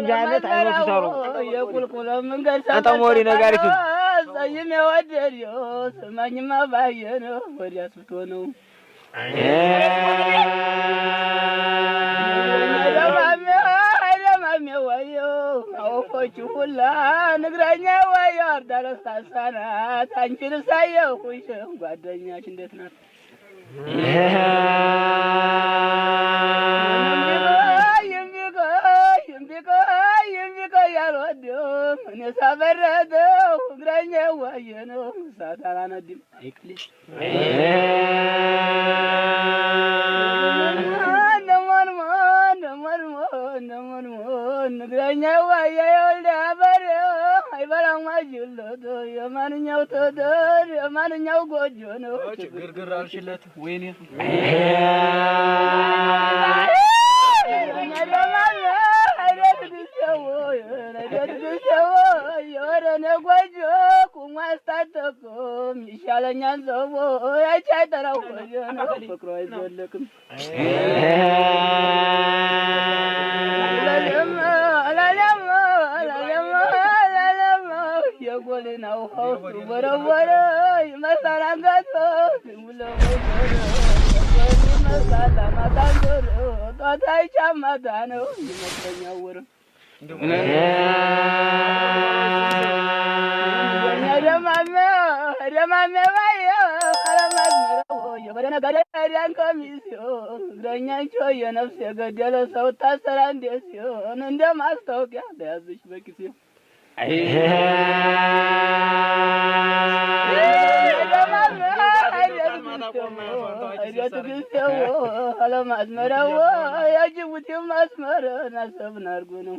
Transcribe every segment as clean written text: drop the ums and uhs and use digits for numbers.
እንጃነት አይኖቱ ሰሩ የቁልቁል መንገድ ተጠሞሪ ነጋሪቱ ሰይም የወደደው ስማኝማ ባየነው ወዲያ ስቶ ነው ወፎቹ ሁላ ንግረኛ ወይ አርዳረስታሳናት አንቺን ሳየሁሽ ጓደኛሽ እንዴት ናት? ይምቢቆይ አልወድም እኔ ሳበረደው እግረኛ ዋየ ነው እሳት አላነድም አይቅልሽ ንግረኛ ዋየ የወልደ አበሬ አይበላም አጅለት የማንኛው ተደር የማንኛው ጎጆ ነው ግርግር አልሽለት ወይኔ የወረነ ጎጆ ቁሞ አስታጠቁም ይሻለኛል ሰው ያቺ አይጠራው ጎጆ ነው ፍቅሩ አይዘለቅም የጎልናው ሆስቱ ወረወረ ይመስላል አንገቶ ይመስላል ማታንጎር ጧታይ ጫማታ ነው ይመስለኛል ወር ደማሜ ባየ አለማዝመረው የበደነ ገደዳን ኮሚሲዮ እግረኛቸው የነፍስ የገደለ ሰው ታሰራ እንዴ ሲሆን እንደ ማስታወቂያ ለያዝሽ በኪሴ አለማዝመረው የጅቡቲው ማስመር ናሰብን አድርጎ ነው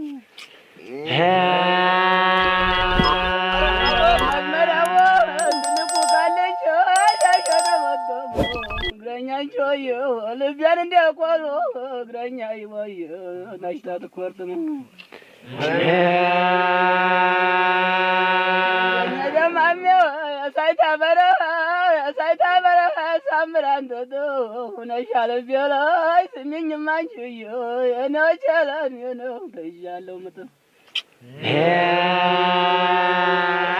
አዝመረው ንቁ ካለች ሻሸተመገቡ እግረኛቸው ልቢያን እንዲያቆሎ እግረኛ ይወይ ናሽታ ትኮርጥ ነው ደማሜው ሳይታ በረሃ ሳምራንቶቶ ሁነሻለ ቢላይ ስሚኝማ አንቺዮ የኔው ቸለን የነው ተይዣለሁ ምጥፍ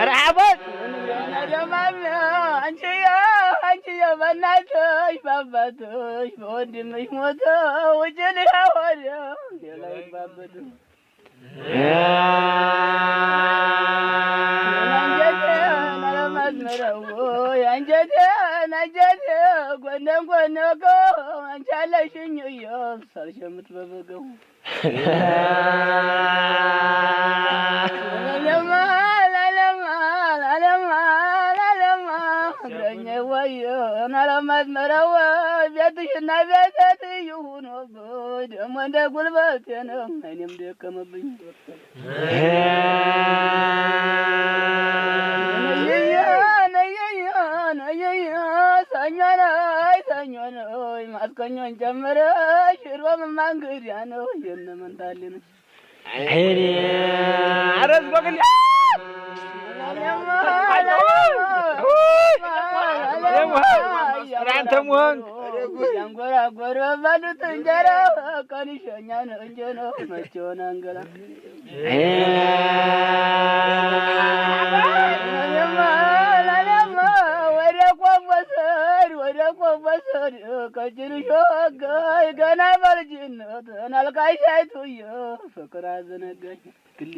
ረሃቦት ደማሜው አንቺዮ በእናትሽ በአባትሽ በወንድምሽ ሞቶ ውጭ ልሆነ ሌላ ይባበዱ አንጀቴ ጎንደን ጎነቆ አንቻለሽኝ ሳልሸምት በበገው እግረኛ ወየ ናለማዝመረው ቤትሽና ቤተት ይሁኖብኝ ደግሞ እንደ ጉልበቴ ነው እኔም ደከመብኝ ሰኞ ነው ማስከኞን ጨምረሽ ሽሮም ማንግዲያ ነው የነመንታልን አይኔ አረዝ ጎግል ራንተሞን ያንጎራጎረ ባሉት እንጀራ ቀንሸኛ ነው እንጀ ነው መቼውን አንገላ ወደ ቆበሰር ከጅንሾ ጋይ ገና በልጅነት ናልቃሽ አይቱየ ፍቅር አዘነጋኝ ግል